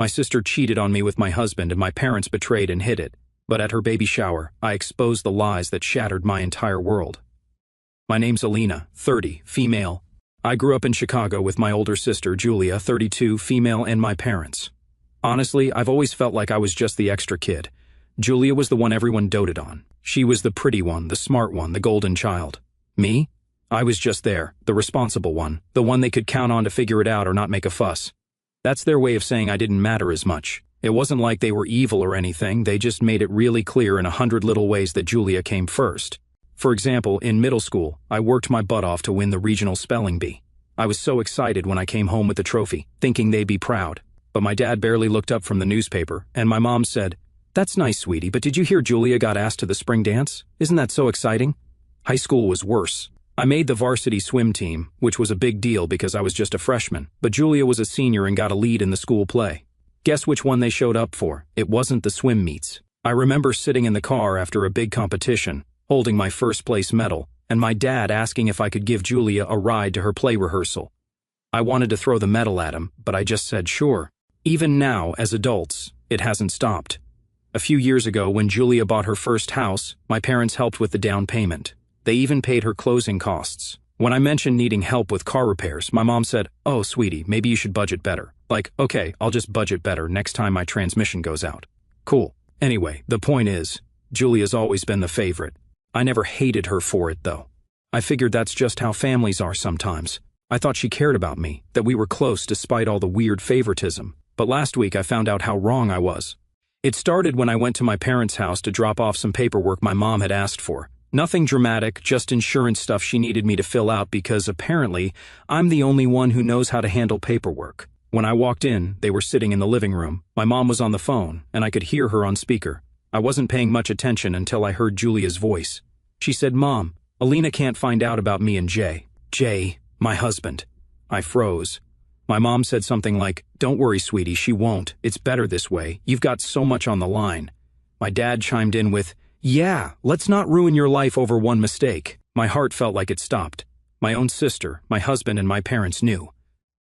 My sister cheated on me with my husband and my parents betrayed and hid it. But at her baby shower, I exposed the lies that shattered my entire world. My name's Alina, 30, female. I grew up in Chicago with my older sister, Julia, 32, female, and my parents. Honestly, I've always felt like I was just the extra kid. Julia was the one everyone doted on. She was the pretty one, the smart one, the golden child. Me? I was just there, the responsible one, the one they could count on to figure it out or not make a fuss. That's their way of saying I didn't matter as much. It wasn't like they were evil or anything, they just made it really clear in 100 little ways that Julia came first. For example, in middle school, I worked my butt off to win the regional spelling bee. I was so excited when I came home with the trophy, thinking they'd be proud. But my dad barely looked up from the newspaper, and my mom said, "That's nice, sweetie, but did you hear Julia got asked to the spring dance? Isn't that so exciting?" High school was worse. I made the varsity swim team, which was a big deal because I was just a freshman, but Julia was a senior and got a lead in the school play. Guess which one they showed up for? It wasn't the swim meets. I remember sitting in the car after a big competition, holding my first place medal, and my dad asking if I could give Julia a ride to her play rehearsal. I wanted to throw the medal at him, but I just said sure. Even now, as adults, it hasn't stopped. A few years ago, when Julia bought her first house, my parents helped with the down payment. They even paid her closing costs. When I mentioned needing help with car repairs, my mom said, "Oh, sweetie, maybe you should budget better." Like, okay, I'll just budget better next time my transmission goes out. Cool. Anyway, the point is, Julia's always been the favorite. I never hated her for it, though. I figured that's just how families are sometimes. I thought she cared about me, that we were close despite all the weird favoritism. But last week I found out how wrong I was. It started when I went to my parents' house to drop off some paperwork my mom had asked for. Nothing dramatic, just insurance stuff she needed me to fill out because apparently I'm the only one who knows how to handle paperwork. When I walked in, they were sitting in the living room. My mom was on the phone, and I could hear her on speaker. I wasn't paying much attention until I heard Julia's voice. She said, "Mom, Alina can't find out about me and Jay." Jay, my husband. I froze. My mom said something like, "Don't worry, sweetie, she won't. It's better this way. You've got so much on the line." My dad chimed in with, "Yeah, let's not ruin your life over one mistake." My heart felt like it stopped. My own sister, my husband, and my parents knew.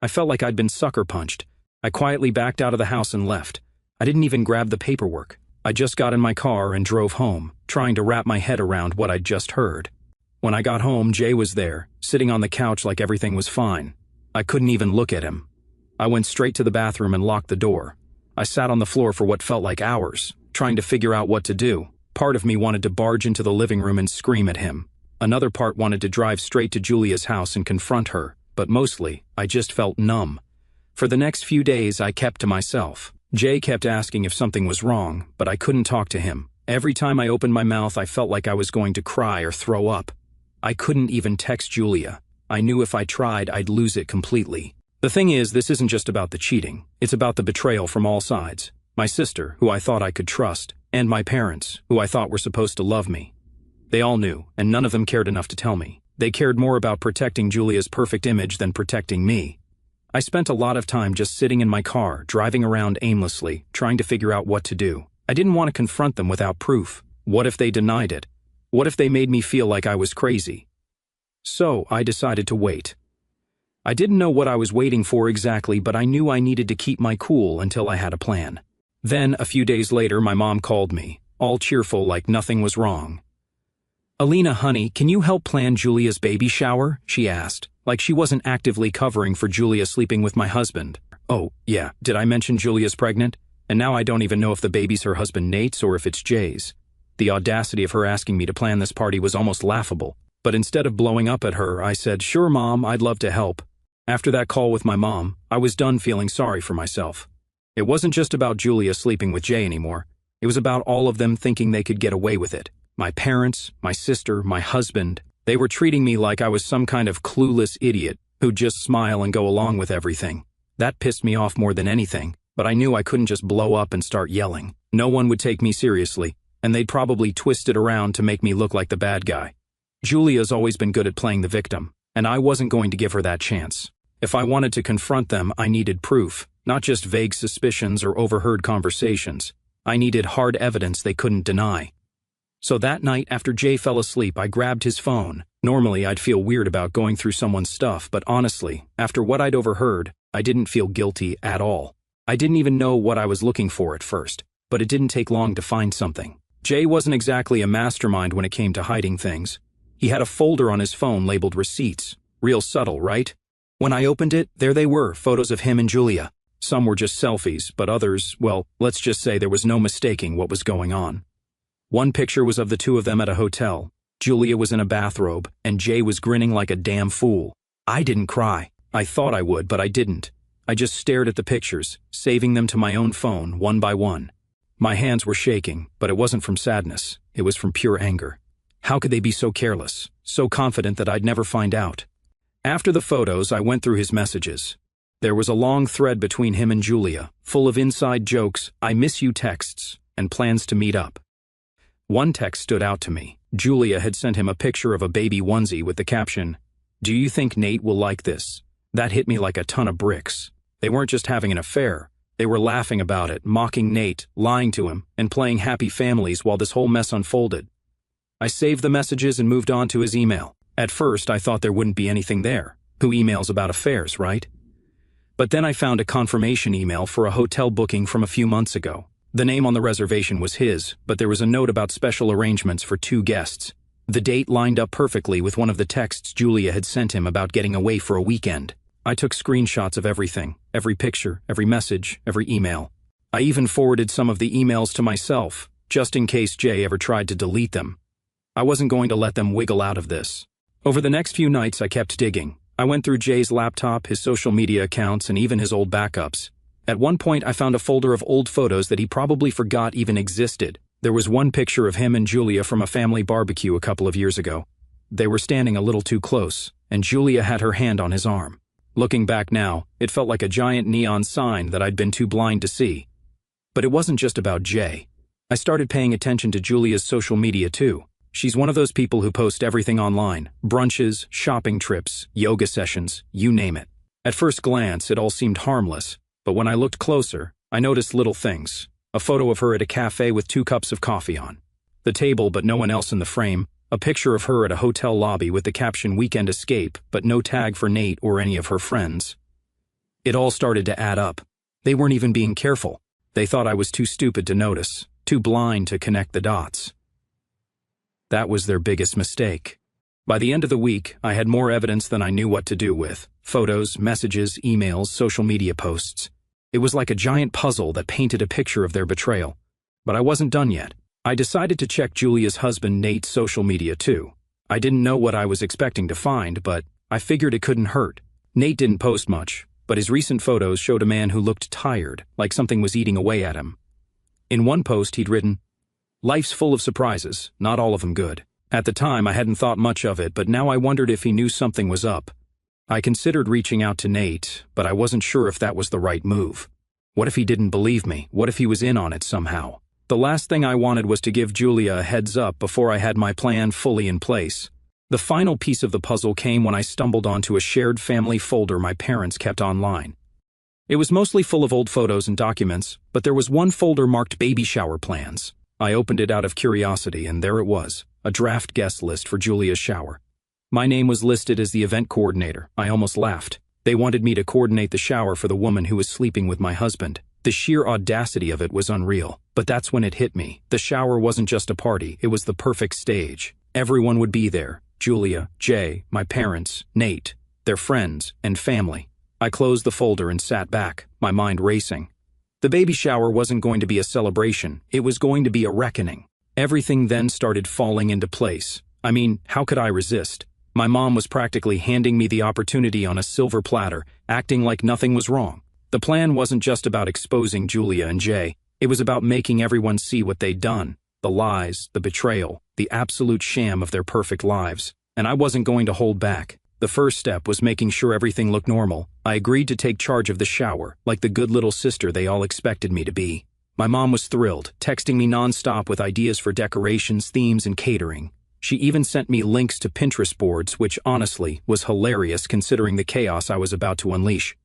I felt like I'd been sucker punched. I quietly backed out of the house and left. I didn't even grab the paperwork. I just got in my car and drove home, trying to wrap my head around what I'd just heard. When I got home, Jay was there, sitting on the couch like everything was fine. I couldn't even look at him. I went straight to the bathroom and locked the door. I sat on the floor for what felt like hours, trying to figure out what to do. Part of me wanted to barge into the living room and scream at him. Another part wanted to drive straight to Julia's house and confront her, but mostly, I just felt numb. For the next few days, I kept to myself. Jay kept asking if something was wrong, but I couldn't talk to him. Every time I opened my mouth, I felt like I was going to cry or throw up. I couldn't even text Julia. I knew if I tried, I'd lose it completely. The thing is, this isn't just about the cheating. It's about the betrayal from all sides. My sister, who I thought I could trust, and my parents, who I thought were supposed to love me. They all knew, and none of them cared enough to tell me. They cared more about protecting Julia's perfect image than protecting me. I spent a lot of time just sitting in my car, driving around aimlessly, trying to figure out what to do. I didn't want to confront them without proof. What if they denied it? What if they made me feel like I was crazy? So I decided to wait. I didn't know what I was waiting for exactly, but I knew I needed to keep my cool until I had a plan. Then, a few days later, my mom called me, all cheerful like nothing was wrong. "Alina, honey, can you help plan Julia's baby shower?" she asked, like she wasn't actively covering for Julia sleeping with my husband. Oh, yeah, did I mention Julia's pregnant? And now I don't even know if the baby's her husband Nate's or if it's Jay's. The audacity of her asking me to plan this party was almost laughable. But instead of blowing up at her, I said, "Sure, Mom, I'd love to help." After that call with my mom, I was done feeling sorry for myself. It wasn't just about Julia sleeping with Jay anymore. It was about all of them thinking they could get away with it. My parents, my sister, my husband, they were treating me like I was some kind of clueless idiot who'd just smile and go along with everything. That pissed me off more than anything, but I knew I couldn't just blow up and start yelling. No one would take me seriously, and they'd probably twist it around to make me look like the bad guy. Julia's always been good at playing the victim, and I wasn't going to give her that chance. If I wanted to confront them, I needed proof, not just vague suspicions or overheard conversations. I needed hard evidence they couldn't deny. So that night after Jay fell asleep, I grabbed his phone. Normally, I'd feel weird about going through someone's stuff, but honestly, after what I'd overheard, I didn't feel guilty at all. I didn't even know what I was looking for at first, but it didn't take long to find something. Jay wasn't exactly a mastermind when it came to hiding things. He had a folder on his phone labeled receipts. Real subtle, right? When I opened it, there they were, photos of him and Julia. Some were just selfies, but others, well, let's just say there was no mistaking what was going on. One picture was of the two of them at a hotel. Julia was in a bathrobe, and Jay was grinning like a damn fool. I didn't cry. I thought I would, but I didn't. I just stared at the pictures, saving them to my own phone, one by one. My hands were shaking, but it wasn't from sadness. It was from pure anger. How could they be so careless, so confident that I'd never find out? After the photos, I went through his messages. There was a long thread between him and Julia, full of inside jokes, I miss you texts, and plans to meet up. One text stood out to me. Julia had sent him a picture of a baby onesie with the caption, "Do you think Nate will like this?" That hit me like a ton of bricks. They weren't just having an affair. They were laughing about it, mocking Nate, lying to him, and playing happy families while this whole mess unfolded. I saved the messages and moved on to his email. At first, I thought there wouldn't be anything there. Who emails about affairs, right? But then I found a confirmation email for a hotel booking from a few months ago. The name on the reservation was his, but there was a note about special arrangements for 2 guests. The date lined up perfectly with one of the texts Julia had sent him about getting away for a weekend. I took screenshots of everything, every picture, every message, every email. I even forwarded some of the emails to myself, just in case Jay ever tried to delete them. I wasn't going to let them wiggle out of this. Over the next few nights, I kept digging. I went through Jay's laptop, his social media accounts, and even his old backups. At one point, I found a folder of old photos that he probably forgot even existed. There was one picture of him and Julia from a family barbecue a couple of years ago. They were standing a little too close, and Julia had her hand on his arm. Looking back now, it felt like a giant neon sign that I'd been too blind to see. But it wasn't just about Jay. I started paying attention to Julia's social media too. She's one of those people who post everything online. Brunches, shopping trips, yoga sessions, you name it. At first glance, it all seemed harmless. But when I looked closer, I noticed little things. A photo of her at a cafe with 2 cups of coffee on the table, but no one else in the frame. A picture of her at a hotel lobby with the caption "Weekend Escape," but no tag for Nate or any of her friends. It all started to add up. They weren't even being careful. They thought I was too stupid to notice, too blind to connect the dots. That was their biggest mistake. By the end of the week, I had more evidence than I knew what to do with. Photos, messages, emails, social media posts. It was like a giant puzzle that painted a picture of their betrayal. But I wasn't done yet. I decided to check Julia's husband Nate's social media too. I didn't know what I was expecting to find, but I figured it couldn't hurt. Nate didn't post much, but his recent photos showed a man who looked tired, like something was eating away at him. In one post he'd written, "Life's full of surprises, not all of them good." At the time, I hadn't thought much of it, but now I wondered if he knew something was up. I considered reaching out to Nate, but I wasn't sure if that was the right move. What if he didn't believe me? What if he was in on it somehow? The last thing I wanted was to give Julia a heads up before I had my plan fully in place. The final piece of the puzzle came when I stumbled onto a shared family folder my parents kept online. It was mostly full of old photos and documents, but there was one folder marked baby shower plans. I opened it out of curiosity, and there it was. A draft guest list for Julia's shower. My name was listed as the event coordinator. I almost laughed. They wanted me to coordinate the shower for the woman who was sleeping with my husband. The sheer audacity of it was unreal. But that's when it hit me. The shower wasn't just a party, it was the perfect stage. Everyone would be there. Julia, Jay, my parents, Nate, their friends, and family. I closed the folder and sat back, my mind racing. The baby shower wasn't going to be a celebration. It was going to be a reckoning. Everything then started falling into place. I mean, how could I resist? My mom was practically handing me the opportunity on a silver platter, acting like nothing was wrong. The plan wasn't just about exposing Julia and Jay. It was about making everyone see what they'd done. The lies, the betrayal, the absolute sham of their perfect lives. And I wasn't going to hold back. The first step was making sure everything looked normal. I agreed to take charge of the shower, like the good little sister they all expected me to be. My mom was thrilled, texting me nonstop with ideas for decorations, themes, and catering. She even sent me links to Pinterest boards, which honestly was hilarious considering the chaos I was about to unleash.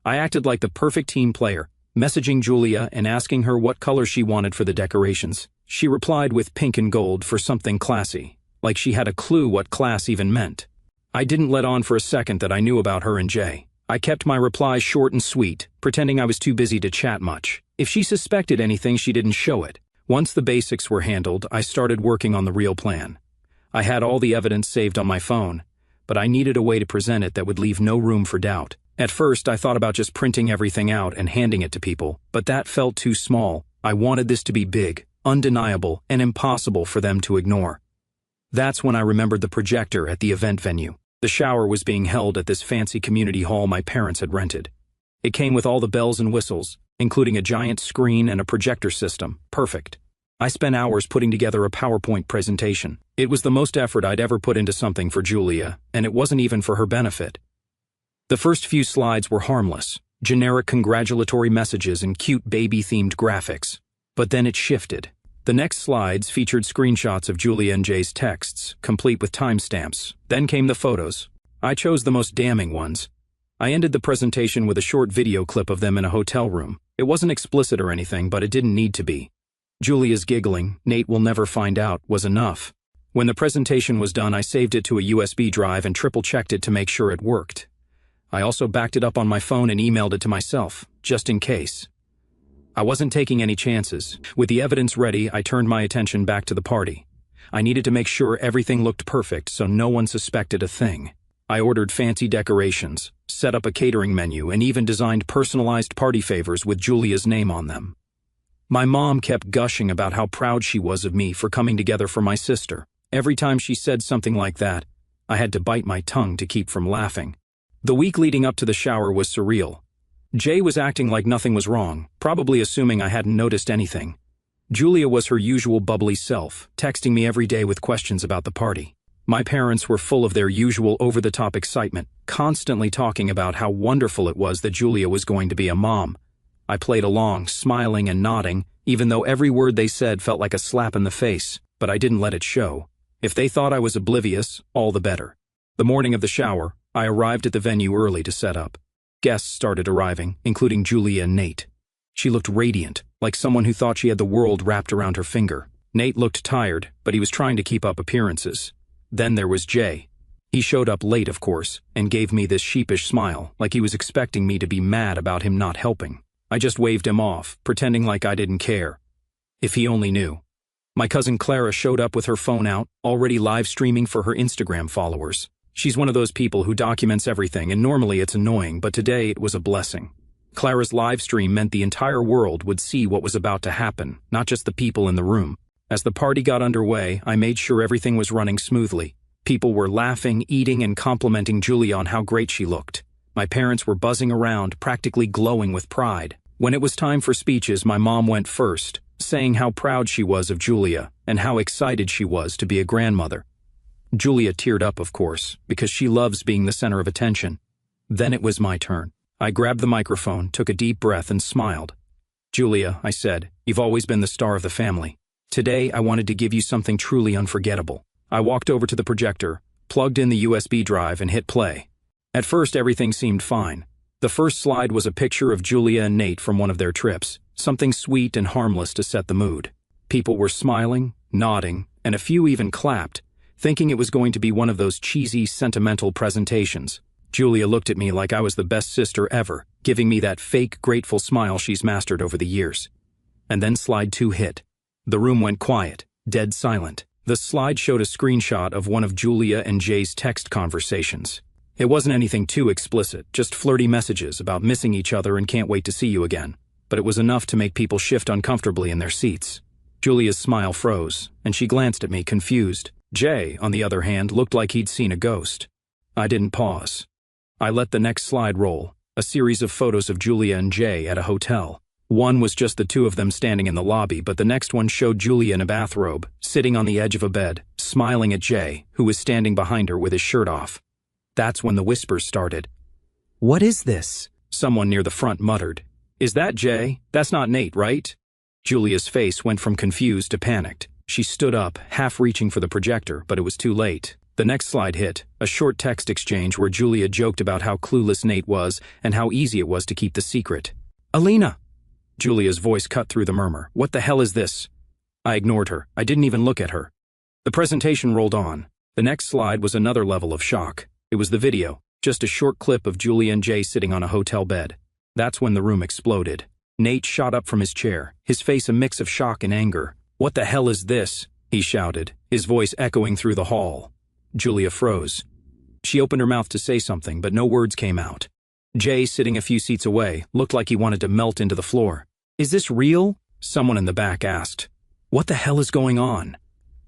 I acted like the perfect team player, messaging Julia and asking her what color she wanted for the decorations. She replied with pink and gold for something classy, like she had a clue what class even meant. I didn't let on for a second that I knew about her and Jay. I kept my replies short and sweet, pretending I was too busy to chat much. If she suspected anything, she didn't show it. Once the basics were handled, I started working on the real plan. I had all the evidence saved on my phone, but I needed a way to present it that would leave no room for doubt. At first, I thought about just printing everything out and handing it to people, but that felt too small. I wanted this to be big, undeniable, and impossible for them to ignore. That's when I remembered the projector at the event venue. The shower was being held at this fancy community hall my parents had rented. It came with all the bells and whistles, including a giant screen and a projector system. Perfect. I spent hours putting together a PowerPoint presentation. It was the most effort I'd ever put into something for Julia, and it wasn't even for her benefit. The first few slides were harmless, generic congratulatory messages and cute baby-themed graphics. But then it shifted. The next slides featured screenshots of Julia and Jay's texts, complete with timestamps. Then came the photos. I chose the most damning ones. I ended the presentation with a short video clip of them in a hotel room. It wasn't explicit or anything, but it didn't need to be. Julia's giggling, "Nate will never find out," was enough. When the presentation was done, I saved it to a USB drive and triple-checked it to make sure it worked. I also backed it up on my phone and emailed it to myself, just in case. I wasn't taking any chances. With the evidence ready, I turned my attention back to the party. I needed to make sure everything looked perfect so no one suspected a thing. I ordered fancy decorations, set up a catering menu, and even designed personalized party favors with Julia's name on them. My mom kept gushing about how proud she was of me for coming together for my sister. Every time she said something like that, I had to bite my tongue to keep from laughing. The week leading up to the shower was surreal. Jay was acting like nothing was wrong, probably assuming I hadn't noticed anything. Julia was her usual bubbly self, texting me every day with questions about the party. My parents were full of their usual over-the-top excitement, constantly talking about how wonderful it was that Julia was going to be a mom. I played along, smiling and nodding, even though every word they said felt like a slap in the face, but I didn't let it show. If they thought I was oblivious, all the better. The morning of the shower, I arrived at the venue early to set up. Guests started arriving, including Julia and Nate. She looked radiant, like someone who thought she had the world wrapped around her finger. Nate looked tired, but he was trying to keep up appearances. Then there was Jay. He showed up late, of course, and gave me this sheepish smile, like he was expecting me to be mad about him not helping. I just waved him off, pretending like I didn't care. If he only knew. My cousin Clara showed up with her phone out, already live streaming for her Instagram followers. She's one of those people who documents everything, and normally it's annoying, but today it was a blessing. Clara's live stream meant the entire world would see what was about to happen, not just the people in the room. As the party got underway, I made sure everything was running smoothly. People were laughing, eating, and complimenting Julia on how great she looked. My parents were buzzing around, practically glowing with pride. When it was time for speeches, my mom went first, saying how proud she was of Julia and how excited she was to be a grandmother. Julia teared up, of course, because she loves being the center of attention. Then it was my turn. I grabbed the microphone, took a deep breath, and smiled. "Julia," I said, "you've always been the star of the family. Today, I wanted to give you something truly unforgettable." I walked over to the projector, plugged in the USB drive, and hit play. At first, everything seemed fine. The first slide was a picture of Julia and Nate from one of their trips, something sweet and harmless to set the mood. People were smiling, nodding, and a few even clapped, thinking it was going to be one of those cheesy, sentimental presentations. Julia looked at me like I was the best sister ever, giving me that fake, grateful smile she's mastered over the years. And then slide 2 hit. The room went quiet, dead silent. The slide showed a screenshot of one of Julia and Jay's text conversations. It wasn't anything too explicit, just flirty messages about missing each other and can't wait to see you again. But it was enough to make people shift uncomfortably in their seats. Julia's smile froze, and she glanced at me, confused. Jay, on the other hand, looked like he'd seen a ghost. I didn't pause. I let the next slide roll, a series of photos of Julia and Jay at a hotel. One was just the two of them standing in the lobby, but the next one showed Julia in a bathrobe, sitting on the edge of a bed, smiling at Jay, who was standing behind her with his shirt off. That's when the whispers started. "What is this?" someone near the front muttered. "Is that Jay? That's not Nate, right?" Julia's face went from confused to panicked. She stood up, half reaching for the projector, but it was too late. The next slide hit, a short text exchange where Julia joked about how clueless Nate was and how easy it was to keep the secret. "Alina!" Julia's voice cut through the murmur. "What the hell is this?" I ignored her. I didn't even look at her. The presentation rolled on. The next slide was another level of shock. It was the video. Just a short clip of Julia and Jay sitting on a hotel bed. That's when the room exploded. Nate shot up from his chair, his face a mix of shock and anger. "What the hell is this?" he shouted, his voice echoing through the hall. Julia froze. She opened her mouth to say something, but no words came out. Jay, sitting a few seats away, looked like he wanted to melt into the floor. "Is this real?" someone in the back asked. "What the hell is going on?"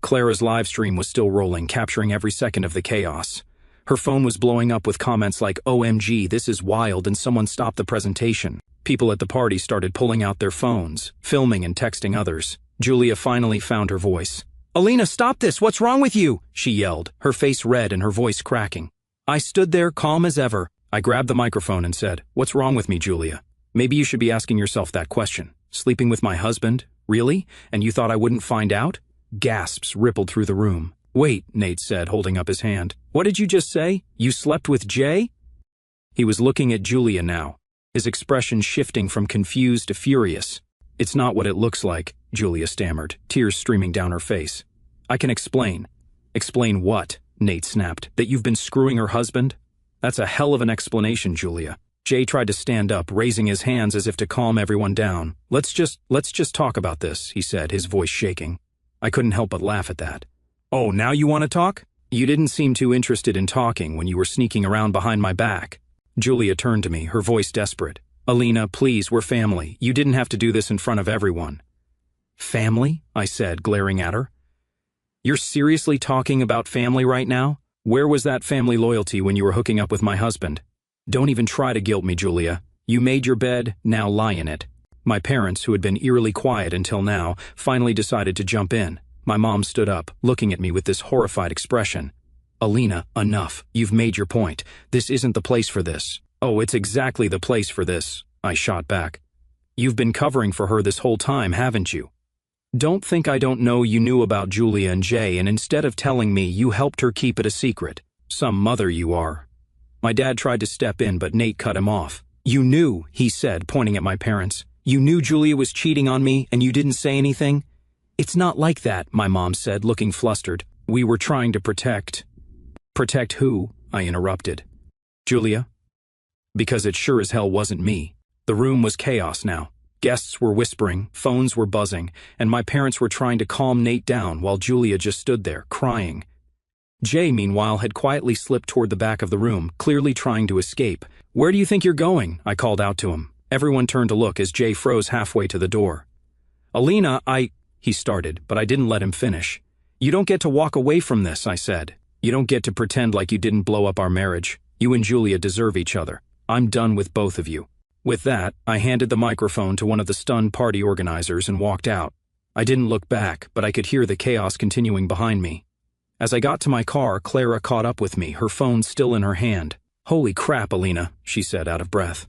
Clara's live stream was still rolling, capturing every second of the chaos. Her phone was blowing up with comments like, "OMG, this is wild," and "someone stop the presentation." People at the party started pulling out their phones, filming and texting others. Julia finally found her voice. "Alina, stop this! What's wrong with you?" she yelled, her face red and her voice cracking. I stood there, calm as ever. I grabbed the microphone and said, "What's wrong with me, Julia? Maybe you should be asking yourself that question. Sleeping with my husband? Really? And you thought I wouldn't find out?" Gasps rippled through the room. "Wait," Nate said, holding up his hand. "What did you just say? You slept with Jay?" He was looking at Julia now, his expression shifting from confused to furious. "It's not what it looks like," Julia stammered, tears streaming down her face. "I can explain." "Explain what?" Nate snapped. "That you've been screwing her husband?" "That's a hell of an explanation, Julia." Jay tried to stand up, raising his hands as if to calm everyone down. Let's just talk about this," he said, his voice shaking. I couldn't help but laugh at that. "Oh, now you want to talk? You didn't seem too interested in talking when you were sneaking around behind my back." Julia turned to me, her voice desperate. "Alina, please, we're family. You didn't have to do this in front of everyone." "Family?" I said, glaring at her. "You're seriously talking about family right now? Where was that family loyalty when you were hooking up with my husband? Don't even try to guilt me, Julia. You made your bed, now lie in it." My parents, who had been eerily quiet until now, finally decided to jump in. My mom stood up, looking at me with this horrified expression. "Alina, enough. You've made your point. This isn't the place for this." "Oh, it's exactly the place for this," I shot back. "You've been covering for her this whole time, haven't you? Don't think I don't know you knew about Julia and Jay, and instead of telling me, you helped her keep it a secret. Some mother you are." My dad tried to step in, but Nate cut him off. "You knew," he said, pointing at my parents. "You knew Julia was cheating on me, and you didn't say anything?" "It's not like that," my mom said, looking flustered. "We were trying to protect." "Protect who?" I interrupted. "Julia?" Because it sure as hell wasn't me. The room was chaos now. Guests were whispering, phones were buzzing, and my parents were trying to calm Nate down while Julia just stood there, crying. Jay, meanwhile, had quietly slipped toward the back of the room, clearly trying to escape. "Where do you think you're going?" I called out to him. Everyone turned to look as Jay froze halfway to the door. "Alina, he started, but I didn't let him finish. "You don't get to walk away from this," I said. "You don't get to pretend like you didn't blow up our marriage. You and Julia deserve each other. I'm done with both of you." With that, I handed the microphone to one of the stunned party organizers and walked out. I didn't look back, but I could hear the chaos continuing behind me. As I got to my car, Clara caught up with me, her phone still in her hand. "Holy crap, Alina," she said, out of breath.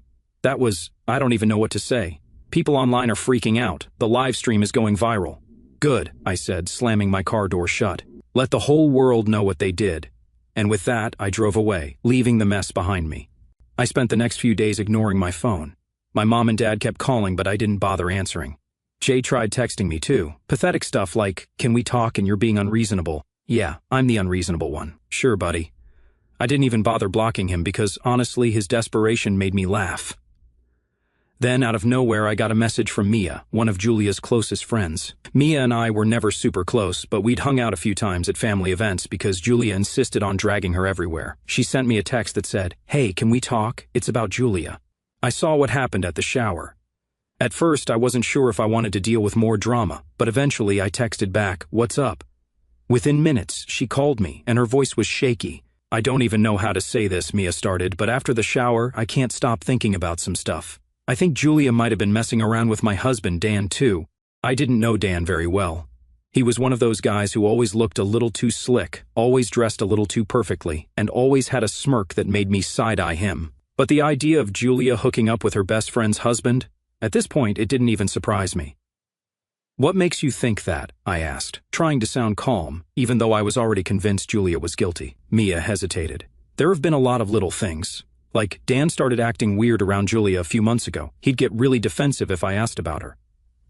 I don't even know what to say. People online are freaking out. The live stream is going viral." "Good," I said, slamming my car door shut. "Let the whole world know what they did." And with that, I drove away, leaving the mess behind me. I spent the next few days ignoring my phone. My mom and dad kept calling, but I didn't bother answering. Jay tried texting me too. Pathetic stuff like, "Can we talk and you're being unreasonable?" Yeah, I'm the unreasonable one. Sure, buddy. I didn't even bother blocking him because, honestly, his desperation made me laugh. Then, out of nowhere, I got a message from Mia, one of Julia's closest friends. Mia and I were never super close, but we'd hung out a few times at family events because Julia insisted on dragging her everywhere. She sent me a text that said, "Hey, can we talk? It's about Julia." I saw what happened at the shower. At first, I wasn't sure if I wanted to deal with more drama, but eventually I texted back, "What's up?" Within minutes, she called me, and her voice was shaky. "I don't even know how to say this," Mia started, "but after the shower, I can't stop thinking about some stuff. I think Julia might have been messing around with my husband, Dan, too." I didn't know Dan very well. He was one of those guys who always looked a little too slick, always dressed a little too perfectly, and always had a smirk that made me side-eye him. But the idea of Julia hooking up with her best friend's husband? At this point, it didn't even surprise me. "What makes you think that?" I asked, trying to sound calm, even though I was already convinced Julia was guilty. Mia hesitated. "There have been a lot of little things. Like, Dan started acting weird around Julia a few months ago. He'd get really defensive if I asked about her.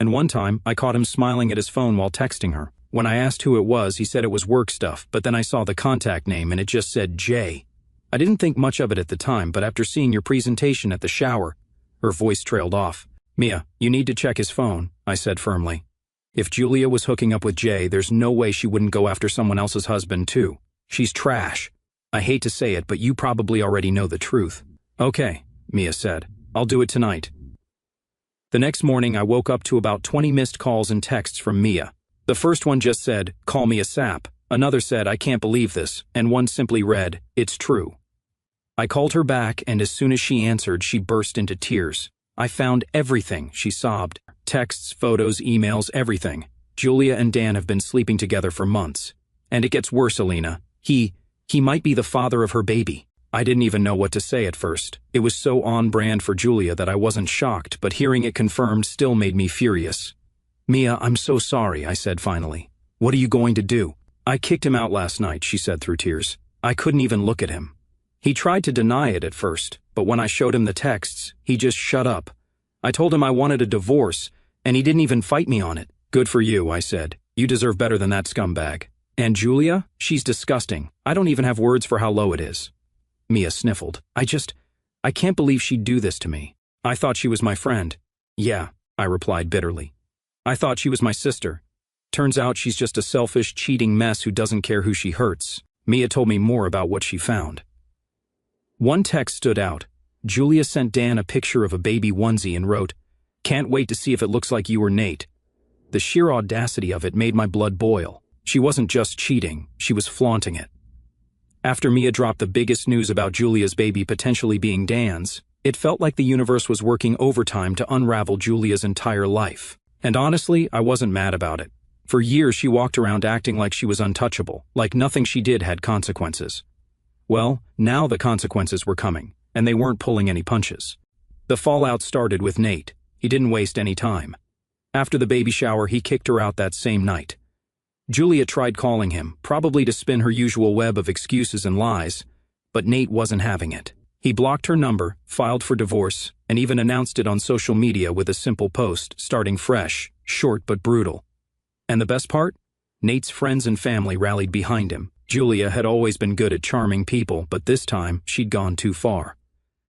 And one time, I caught him smiling at his phone while texting her. When I asked who it was, he said it was work stuff, but then I saw the contact name and it just said Jay. I didn't think much of it at the time, but after seeing your presentation at the shower, her voice trailed off. Mia, you need to check his phone, I said firmly. If Julia was hooking up with Jay, there's no way she wouldn't go after someone else's husband too. She's trash. I hate to say it, but you probably already know the truth. Okay, Mia said. I'll do it tonight. The next morning, I woke up to about 20 missed calls and texts from Mia. The first one just said, "Call me a sap." Another said, "I can't believe this," and one simply read, "It's true." I called her back, and as soon as she answered, she burst into tears. "I found everything," she sobbed. Texts, photos, emails, everything. Julia and Dan have been sleeping together for months. And it gets worse, Alina. He might be the father of her baby. I didn't even know what to say at first. It was so on brand for Julia that I wasn't shocked, but hearing it confirmed still made me furious. Mia, I'm so sorry, I said finally. What are you going to do? I kicked him out last night, she said through tears. I couldn't even look at him. He tried to deny it at first, but when I showed him the texts, he just shut up. I told him I wanted a divorce, and he didn't even fight me on it. Good for you, I said. You deserve better than that scumbag. And Julia? She's disgusting. I don't even have words for how low it is. Mia sniffled. I can't believe she'd do this to me. I thought she was my friend. Yeah, I replied bitterly. I thought she was my sister. Turns out she's just a selfish, cheating mess who doesn't care who she hurts. Mia told me more about what she found. One text stood out. Julia sent Dan a picture of a baby onesie and wrote, "Can't wait to see if it looks like you or Nate." The sheer audacity of it made my blood boil. She wasn't just cheating, she was flaunting it. After Mia dropped the biggest news about Julia's baby potentially being Dan's, it felt like the universe was working overtime to unravel Julia's entire life. And honestly, I wasn't mad about it. For years she walked around acting like she was untouchable, like nothing she did had consequences. Well, now the consequences were coming, and they weren't pulling any punches. The fallout started with Nate. He didn't waste any time. After the baby shower, he kicked her out that same night. Julia tried calling him, probably to spin her usual web of excuses and lies, but Nate wasn't having it. He blocked her number, filed for divorce, and even announced it on social media with a simple post, starting fresh, short but brutal. And the best part? Nate's friends and family rallied behind him. Julia had always been good at charming people, but this time she'd gone too far.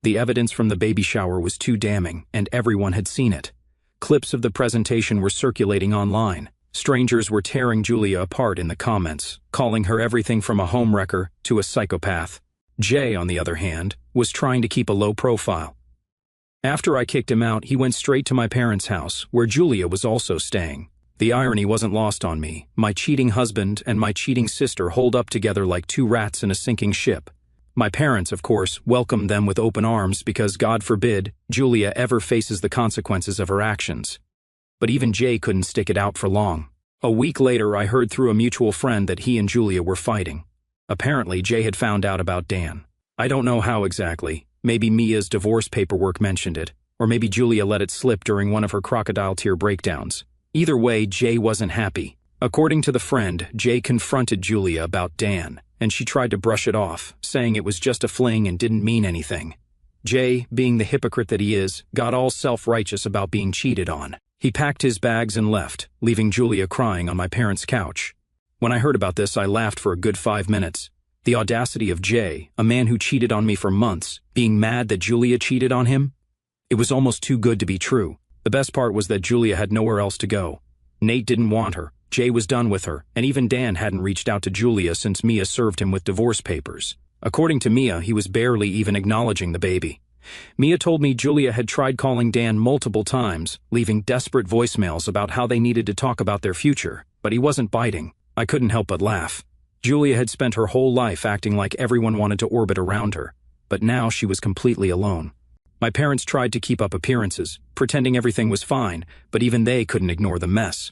The evidence from the baby shower was too damning, and everyone had seen it. Clips of the presentation were circulating online. Strangers were tearing Julia apart in the comments, calling her everything from a homewrecker to a psychopath. Jay, on the other hand, was trying to keep a low profile. After I kicked him out, he went straight to my parents' house, where Julia was also staying. The irony wasn't lost on me. My cheating husband and my cheating sister holed up together like two rats in a sinking ship. My parents, of course, welcomed them with open arms because, God forbid, Julia ever faces the consequences of her actions. But even Jay couldn't stick it out for long. A week later, I heard through a mutual friend that he and Julia were fighting. Apparently, Jay had found out about Dan. I don't know how exactly. Maybe Mia's divorce paperwork mentioned it, or maybe Julia let it slip during one of her crocodile tear breakdowns. Either way, Jay wasn't happy. According to the friend, Jay confronted Julia about Dan, and she tried to brush it off, saying it was just a fling and didn't mean anything. Jay, being the hypocrite that he is, got all self-righteous about being cheated on. He packed his bags and left, leaving Julia crying on my parents' couch. When I heard about this, I laughed for a good 5 minutes. The audacity of Jay, a man who cheated on me for months, being mad that Julia cheated on him? It was almost too good to be true. The best part was that Julia had nowhere else to go. Nate didn't want her, Jay was done with her, and even Dan hadn't reached out to Julia since Mia served him with divorce papers. According to Mia, he was barely even acknowledging the baby. Mia told me Julia had tried calling Dan multiple times, leaving desperate voicemails about how they needed to talk about their future, but he wasn't biting. I couldn't help but laugh. Julia had spent her whole life acting like everyone wanted to orbit around her, but now she was completely alone. My parents tried to keep up appearances, pretending everything was fine, but even they couldn't ignore the mess.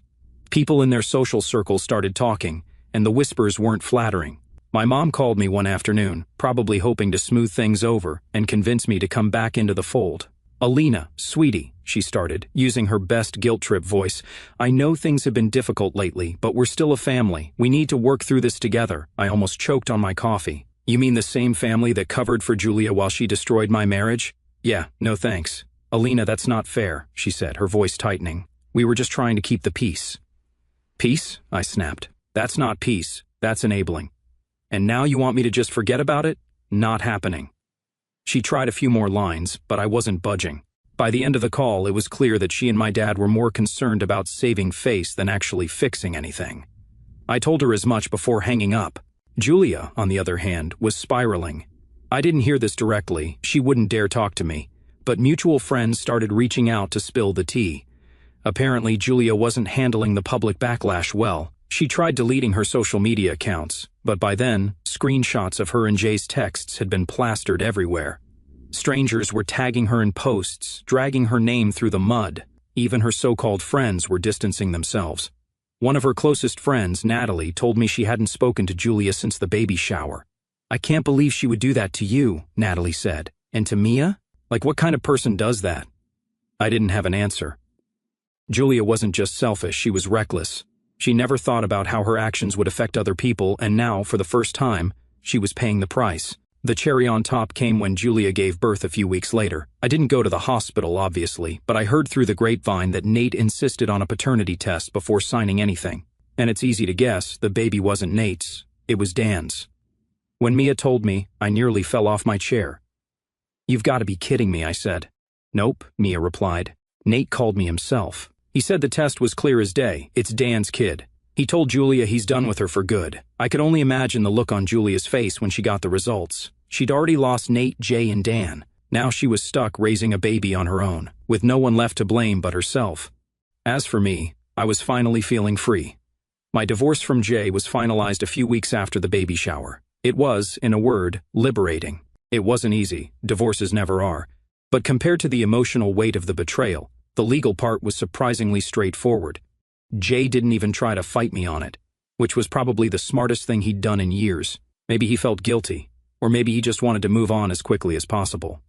People in their social circles started talking, and the whispers weren't flattering. My mom called me one afternoon, probably hoping to smooth things over and convince me to come back into the fold. "Alina, sweetie," she started, using her best guilt trip voice. "I know things have been difficult lately, but we're still a family. We need to work through this together." I almost choked on my coffee. "You mean the same family that covered for Julia while she destroyed my marriage?" "Yeah, no thanks." "Alina, that's not fair," she said, her voice tightening. "We were just trying to keep the peace." "Peace?" I snapped. "That's not peace. That's enabling. And now you want me to just forget about it? Not happening. She tried a few more lines, but I wasn't budging. By the end of the call, it was clear that she and my dad were more concerned about saving face than actually fixing anything. I told her as much before hanging up. Julia, on the other hand, was spiraling. I didn't hear this directly, she wouldn't dare talk to me, but mutual friends started reaching out to spill the tea. Apparently, Julia wasn't handling the public backlash well. She tried deleting her social media accounts, but by then, screenshots of her and Jay's texts had been plastered everywhere. Strangers were tagging her in posts, dragging her name through the mud. Even her so-called friends were distancing themselves. One of her closest friends, Natalie, told me she hadn't spoken to Julia since the baby shower. "I can't believe she would do that to you," Natalie said. "And to Mia? Like, what kind of person does that?" I didn't have an answer. Julia wasn't just selfish, she was reckless. She never thought about how her actions would affect other people, and now, for the first time, she was paying the price. The cherry on top came when Julia gave birth a few weeks later. I didn't go to the hospital, obviously, but I heard through the grapevine that Nate insisted on a paternity test before signing anything. And it's easy to guess, the baby wasn't Nate's, it was Dan's. When Mia told me, I nearly fell off my chair. "You've got to be kidding me," I said. "Nope," Mia replied. "Nate called me himself. He said the test was clear as day, it's Dan's kid. He told Julia he's done with her for good." I could only imagine the look on Julia's face when she got the results. She'd already lost Nate, Jay, and Dan. Now she was stuck raising a baby on her own, with no one left to blame but herself. As for me, I was finally feeling free. My divorce from Jay was finalized a few weeks after the baby shower. It was, in a word, liberating. It wasn't easy, divorces never are, but compared to the emotional weight of the betrayal, the legal part was surprisingly straightforward. Jay didn't even try to fight me on it, which was probably the smartest thing he'd done in years. Maybe he felt guilty, or maybe he just wanted to move on as quickly as possible.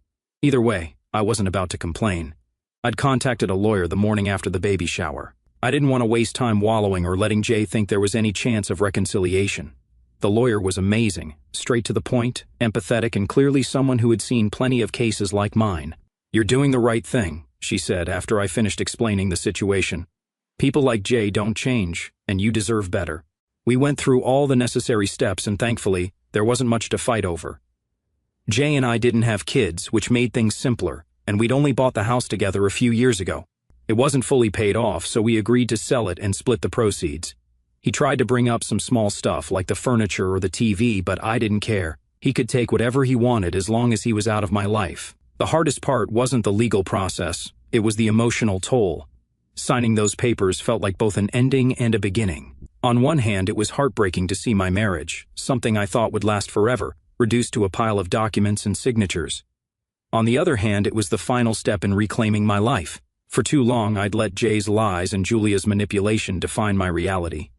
Either way, I wasn't about to complain. I'd contacted a lawyer the morning after the baby shower. I didn't want to waste time wallowing or letting Jay think there was any chance of reconciliation. The lawyer was amazing, straight to the point, empathetic, and clearly someone who had seen plenty of cases like mine. "You're doing the right thing," she said after I finished explaining the situation. "People like Jay don't change, and you deserve better." We went through all the necessary steps, and thankfully, there wasn't much to fight over. Jay and I didn't have kids, which made things simpler, and we'd only bought the house together a few years ago. It wasn't fully paid off, so we agreed to sell it and split the proceeds. He tried to bring up some small stuff like the furniture or the TV, but I didn't care. He could take whatever he wanted as long as he was out of my life. The hardest part wasn't the legal process, it was the emotional toll. Signing those papers felt like both an ending and a beginning. On one hand, it was heartbreaking to see my marriage, something I thought would last forever, reduced to a pile of documents and signatures. On the other hand, it was the final step in reclaiming my life. For too long, I'd let Jay's lies and Julia's manipulation define my reality.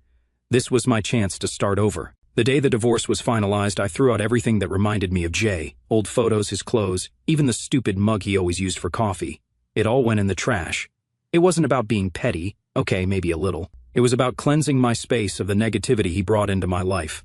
This was my chance to start over. The day the divorce was finalized, I threw out everything that reminded me of Jay, old photos, his clothes, even the stupid mug he always used for coffee. It all went in the trash. It wasn't about being petty, okay, maybe a little. It was about cleansing my space of the negativity he brought into my life.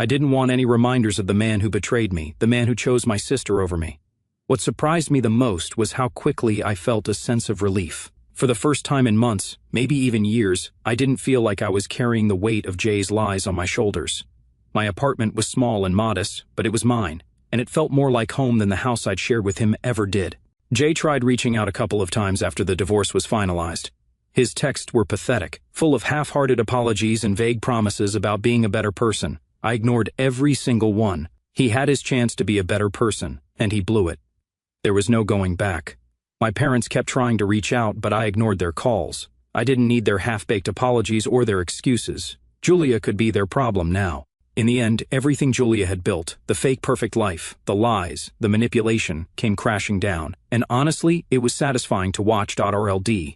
I didn't want any reminders of the man who betrayed me, the man who chose my sister over me. What surprised me the most was how quickly I felt a sense of relief. For the first time in months, maybe even years, I didn't feel like I was carrying the weight of Jay's lies on my shoulders. My apartment was small and modest, but it was mine, and it felt more like home than the house I'd shared with him ever did. Jay tried reaching out a couple of times after the divorce was finalized. His texts were pathetic, full of half-hearted apologies and vague promises about being a better person. I ignored every single one. He had his chance to be a better person, and he blew it. There was no going back. My parents kept trying to reach out, but I ignored their calls. I didn't need their half-baked apologies or their excuses. Julia could be their problem now. In the end, everything Julia had built, the fake perfect life, the lies, the manipulation, came crashing down. And honestly, it was satisfying to watch. RLD.